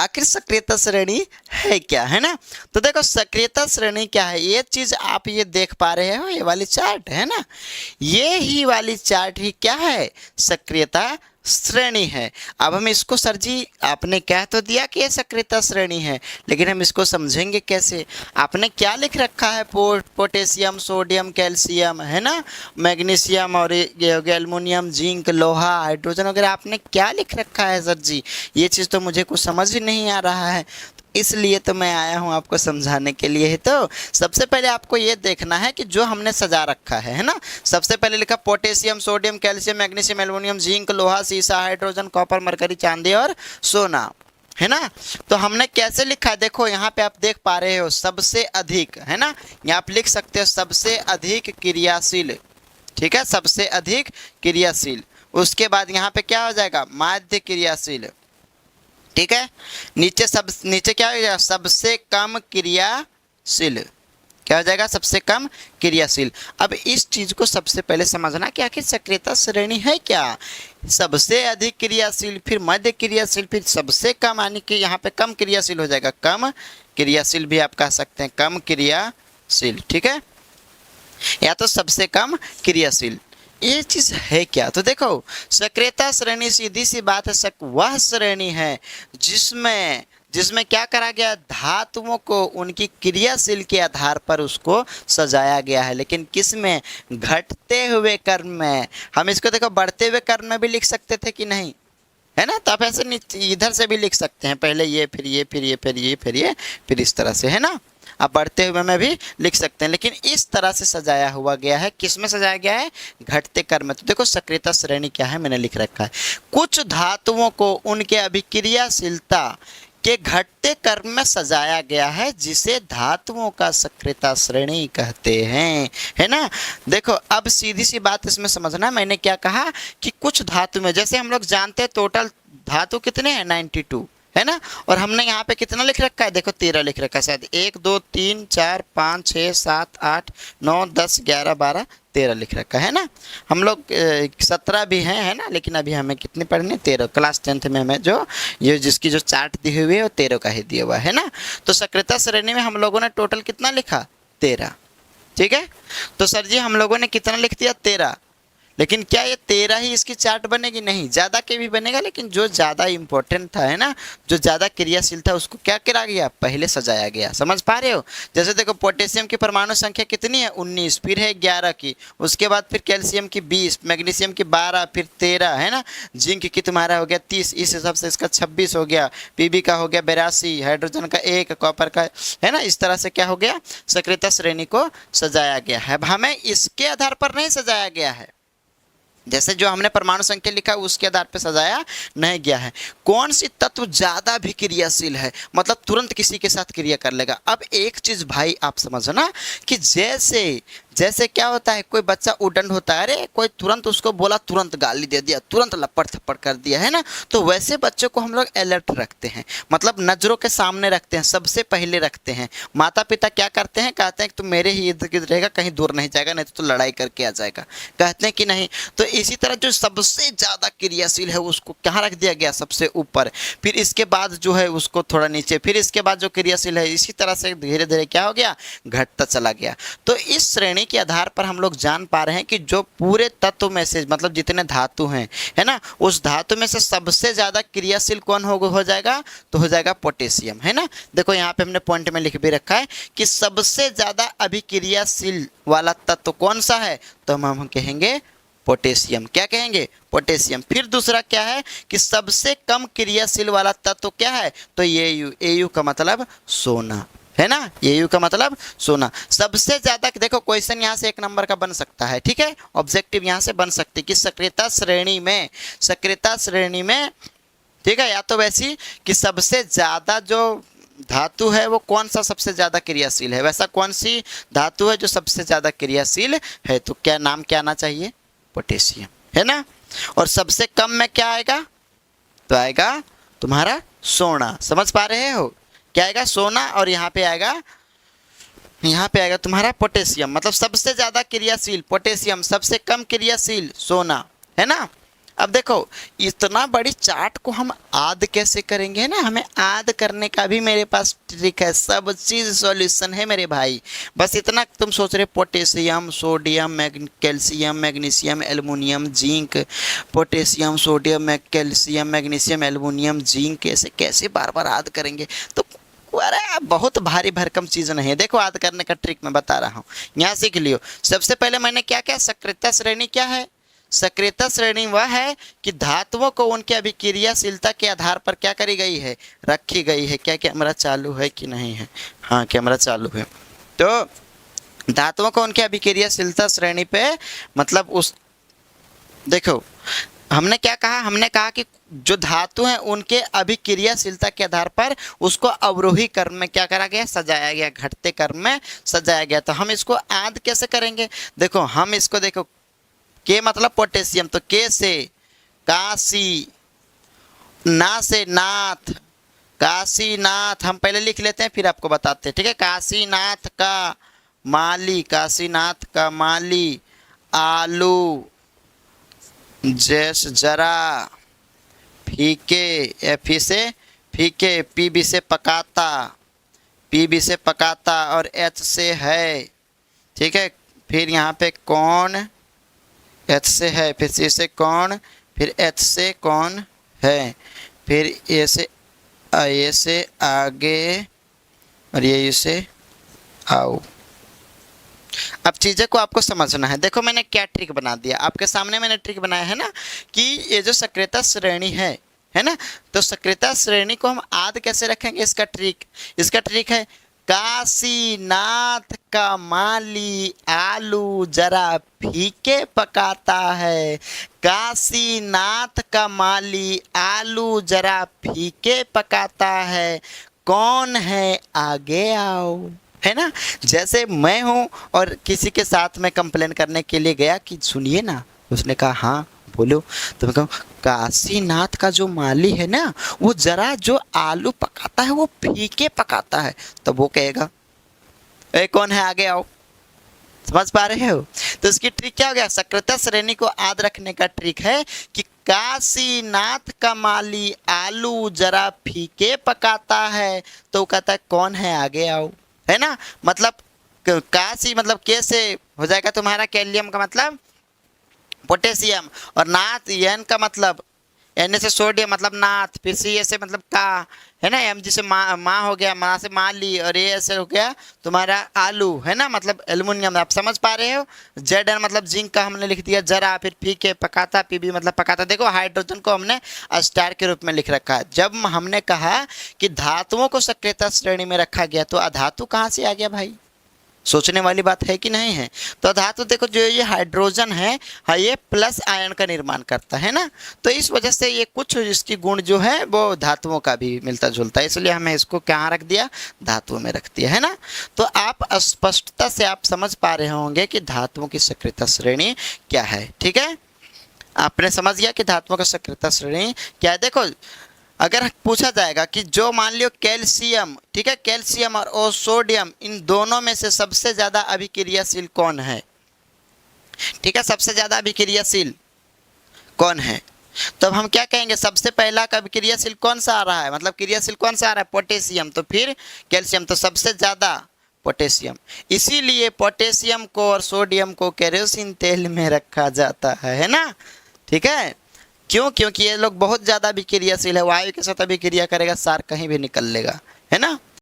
आखिर सक्रियता श्रेणी है क्या, है ना। तो देखो सक्रियता श्रेणी क्या है, ये चीज आप ये देख पा रहे हो, ये वाली चार्ट है ना, ये ही वाली चार्ट ही क्या है, सक्रियता श्रेणी है। अब हम इसको, सर जी आपने कह तो दिया कि ये सक्रियता श्रेणी है, लेकिन हम इसको समझेंगे कैसे। आपने क्या लिख रखा है, पोटेशियम, सोडियम, कैल्शियम, है ना, मैग्नीशियम और ये हो गया एल्युमिनियम, जिंक, लोहा, हाइड्रोजन वगैरह, आपने क्या लिख रखा है सर जी, ये चीज़ तो मुझे कुछ समझ ही नहीं आ रहा है, इसलिए तो मैं आया हूँ आपको समझाने के लिए ही। तो सबसे पहले आपको ये देखना है कि जो हमने सजा रखा है ना, सबसे पहले लिखा potassium, sodium, calcium, magnesium, aluminium, zinc, लोहा, सीसा, हाइड्रोजन, कॉपर, मरकरी, चांदी और सोना, है ना। तो हमने कैसे लिखा है, देखो यहाँ पे आप देख पा रहे हो, सबसे अधिक, है ना, यहाँ आप लिख सकते हो सबसे अधिक क्रियाशील, ठीक है, सबसे अधिक क्रियाशील। उसके बाद यहाँ पे क्या हो जाएगा, माध्य क्रियाशील, ठीक है। नीचे क्या हो जाएगा, सबसे कम क्रियाशील, क्या हो जाएगा, सबसे कम क्रियाशील। अब इस चीज को सबसे पहले समझना कि आखिर सक्रियता श्रेणी है क्या, सबसे अधिक क्रियाशील, फिर मध्य क्रियाशील, फिर सबसे कम, यानी कि यहाँ पे कम क्रियाशील हो जाएगा, कम क्रियाशील भी आप कह सकते हैं, कम क्रियाशील, ठीक है, या तो सबसे कम क्रियाशील। ये चीज है क्या, तो देखो सक्रियता श्रेणी सीधी सी बात है, वह श्रेणी है जिसमें क्या करा गया, धातुओं को उनकी क्रियाशील के आधार पर उसको सजाया गया है, लेकिन किस में, घटते हुए क्रम में। हम इसको देखो बढ़ते हुए क्रम में भी लिख सकते थे कि नहीं, है ना, तो आप ऐसे इधर से भी लिख सकते हैं, पहले ये, फिर ये, फिर ये, फिर ये, फिर ये, फिर इस तरह से, है ना, आप बढ़ते हुए में भी लिख सकते हैं, लेकिन इस तरह से सजाया हुआ गया है, किस में सजाया गया है, घटते क्रम में। तो देखो सक्रियता श्रेणी क्या है, मैंने लिख रखा है, कुछ धातुओं को उनके अभिक्रियाशीलता के घटते क्रम में सजाया गया है, जिसे धातुओं का सक्रियता श्रेणी कहते हैं, है ना। देखो अब सीधी सी बात इसमें समझना, मैंने क्या कहा कि कुछ धातु में, जैसे हम लोग जानते हैं टोटल धातु कितने हैं, 92, है ना, और हमने यहाँ पे कितना लिख रखा है, देखो 13 लिख रखा है शायद, 1 2 3 4 5 6 7 8 9 10 11 12 13 लिख रखा है ना। हम लोग 17 भी हैं, है ना, लेकिन अभी हमें कितने पढ़ने, 13, क्लास 10th में हमें जो ये जिसकी जो चार्ट दी हुई है वो 13 का ही दिया हुआ है ना। तो सक्रियता श्रेणी में हम लोगों ने टोटल कितना लिखा, 13, ठीक है। तो सर जी हम लोगों ने कितना लिख दिया, 13, लेकिन क्या ये 13 ही इसकी चार्ट बनेगी, नहीं, ज़्यादा के भी बनेगा, लेकिन जो ज़्यादा इंपॉर्टेंट था, है ना, जो ज़्यादा क्रियाशील था, उसको क्या करा गया, पहले सजाया गया, समझ पा रहे हो। जैसे देखो पोटेशियम की परमाणु संख्या कितनी है, 19, फिर है 11 की, उसके बाद फिर कैल्शियम की 20, मैग्नीशियम की 12, फिर 13, है ना, जिंक की तुम्हारा हो गया 30, इस हिसाब से इसका 26 हो गया, पीबी का हो गया 82, हाइड्रोजन का 1, कॉपर का, है ना, इस तरह से क्या हो गया, सक्रियता श्रेणी को सजाया गया है। अब हमें इसके आधार पर नहीं सजाया गया है, जैसे जो हमने परमाणु संख्या लिखा उसके आधार पर सजाया नहीं गया है, कौन सी तत्व ज़्यादा भी क्रियाशील है, मतलब तुरंत किसी के साथ क्रिया कर लेगा। अब एक चीज़ भाई आप समझना कि जैसे क्या होता है, कोई बच्चा उद्दंड होता है, अरे कोई तुरंत उसको बोला, तुरंत गाली दे दिया, तुरंत लपड़ थप्पड़ कर दिया, है ना, तो वैसे बच्चों को हम लोग अलर्ट रखते हैं, मतलब नज़रों के सामने रखते हैं, सबसे पहले रखते हैं। माता पिता क्या करते हैं, कहते हैं कि तुम मेरे ही इर्द गिर्द रहेगा, कहीं दूर नहीं जाएगा, नहीं तो लड़ाई करके आ जाएगा, कहते हैं कि नहीं। तो इसी तरह जो सबसे ज़्यादा क्रियाशील है उसको कहाँ रख दिया गया, सबसे ऊपर, फिर इसके बाद जो है उसको थोड़ा नीचे, फिर इसके बाद जो क्रियाशील है, इसी तरह से धीरे धीरे क्या हो गया, घटता चला गया। तो इस श्रेणी के आधार पर हम लोग जान पा रहे हैं कि जो पूरे तत्व में से, मतलब जितने धातु हैं, है ना, उस धातु में से सबसे ज़्यादा क्रियाशील कौन हो जाएगा, तो हो जाएगा पोटेशियम, है ना। देखो यहाँ पे हमने पॉइंट में लिख भी रखा है कि सबसे ज़्यादा अभिक्रियाशील वाला तत्व कौन सा है, तो हम कहेंगे पोटेशियम, क्या कहेंगे, पोटेशियम। फिर दूसरा क्या है कि सबसे कम क्रियाशील वाला तत्व क्या है, तो Au का मतलब सोना, है ना, Au का मतलब सोना। सबसे ज्यादा देखो क्वेश्चन यहाँ से 1 नंबर का बन सकता है, ठीक है, ऑब्जेक्टिव यहाँ से बन सकती है कि सक्रियता श्रेणी में, ठीक है, या तो वैसी कि सबसे ज्यादा जो धातु है वो कौन सा सबसे ज्यादा क्रियाशील है, वैसा कौन सी धातु है जो सबसे ज्यादा क्रियाशील है, तो क्या नाम क्या आना चाहिए, पोटेशियम, है ना। और सबसे कम में क्या आएगा, तो आएगा तुम्हारा सोना, समझ पा रहे हो, क्या आएगा, सोना, और यहाँ पे आएगा तुम्हारा पोटेशियम, मतलब सबसे ज्यादा क्रियाशील पोटेशियम, सबसे कम क्रियाशील सोना, है ना। अब देखो इतना बड़ी चार्ट को हम आद कैसे करेंगे, है ना। हमें आद करने का भी मेरे पास ट्रिक है, सब चीज़ सॉल्यूशन है मेरे भाई। बस इतना तुम सोच रहे potassium sodium calcium magnesium aluminium zinc, potassium sodium calcium magnesium aluminium zinc, ऐसे कैसे बार बार आद करेंगे। तो अरे बहुत भारी भरकम चीज़ नहीं है। देखो आद करने का ट्रिक मैं बता रहा हूँ, यहाँ सीख लियो। सबसे पहले मैंने क्या क्या, सक्रियता श्रेणी क्या है। सक्रियता श्रेणी वह है कि धातुओं को उनके अभिक्रियाशीलता के आधार पर क्या करी गई है, रखी गई है। क्या कैमरा चालू है कि नहीं है? हाँ कैमरा चालू है। तो धातुओं को उनके अभिक्रियाशीलता श्रेणी पे मतलब उस, देखो हमने क्या कहा, हमने कहा कि जो धातु हैं उनके अभिक्रियाशीलता के आधार पर उसको अवरोही क्रम में क्या करा गया, सजाया गया, घटते क्रम में सजाया गया। तो हम इसको आद कैसे करेंगे, देखो हम इसको देखो, के मतलब पोटेशियम, तो के से काशी, ना से नाथ, काशीनाथ हम पहले लिख लेते हैं फिर आपको बताते हैं, ठीक है। काशीनाथ का माली, काशीनाथ का माली, आलू, जैस जरा, फीके, एफ से फीके, पी बी से पकाता, पी बी से पकाता, और एच से है, ठीक है। फिर यहाँ पे कौन, एच से है, फिर सी से कौन, फिर एच से कौन है, फिर ए से आगे, और ये से आओ। अब चीज़ें को आपको समझना है। देखो मैंने क्या ट्रिक बना दिया आपके सामने, मैंने ट्रिक बनाया है ना कि ये जो सक्रियता श्रेणी है ना, तो सक्रियता श्रेणी को हम आद कैसे रखेंगे, इसका ट्रिक है काशीनाथ का माली आलू जरा फीके पकाता है, काशीनाथ का माली आलू जरा फीके पकाता है, कौन है आगे आओ, है ना। जैसे मैं हूँ और किसी के साथ में कंप्लेन करने के लिए गया कि सुनिए ना, उसने कहा हाँ बोलो, तो मैं कहूँ काशीनाथ का जो माली है ना वो जरा जो आलू पकाता है वो फीके पकाता है, तो वो कहेगा ए कौन है आगे आओ। समझ पा रहे हो? तो इसकी ट्रिक क्या हो गया, सक्रियता श्रेणी को याद रखने का ट्रिक है कि काशीनाथ का माली आलू जरा फीके पकाता है, तो वो कहता है कौन है आगे आओ, है ना। मतलब काशी मतलब के से हो जाएगा तुम्हारा कैलियम का मतलब पोटेशियम, और नाथ एन का मतलब एन से सोडियम मतलब नाथ, फिर सी से मतलब का, है ना। एम जी से माँ हो गया, माँ से माली, और ए से हो गया तुम्हारा आलू, है ना, मतलब एल्युमिनियम। आप समझ पा रहे हो? जेड एन मतलब जिंक का हमने लिख दिया जरा, फिर पी के पकाता, पी बी मतलब पकाता। देखो हाइड्रोजन को हमने स्टार के रूप में लिख रखा है। जब हमने कहा कि धातुओं को सक्रियता श्रेणी में रखा गया तो अधातु कहाँ से आ गया भाई, सोचने वाली बात है कि नहीं है। तो धातु देखो जो ये हाइड्रोजन है, हाँ ये प्लस आयन का निर्माण करता है ना, तो इस वजह से ये कुछ इसकी गुण जो है वो धातुओं का भी मिलता जुलता है, इसलिए हमें इसको कहाँ रख दिया, धातुओं में रख दिया, है ना। तो आप स्पष्टता से आप समझ पा रहे होंगे कि धातुओं की सक्रियता श्रेणी क्या है, ठीक है। आपने समझ गया कि धातुओं का सक्रियता श्रेणी क्या है। देखो अगर पूछा जाएगा कि जो मान लियो कैल्शियम, ठीक है, कैल्शियम और सोडियम इन दोनों में से सबसे ज़्यादा अभिक्रियाशील कौन है, ठीक है, सबसे ज़्यादा अभिक्रियाशील कौन है, तो अब हम क्या कहेंगे, सबसे पहला का अभिक्रियाशील कौन सा आ रहा है, मतलब क्रियाशील कौन सा आ रहा है, पोटेशियम, तो फिर कैल्शियम, तो सबसे ज़्यादा पोटेशियम। इसीलिए पोटेशियम को और सोडियम को केरोसिन तेल में रखा जाता है ना, ठीक है। क्यों? क्योंकि ये लोग बहुत ज़्यादा अभिक्रियाशील है, वायु के साथ अभिक्रिया करेगा सार कहीं भी निकल लेगा, है ना।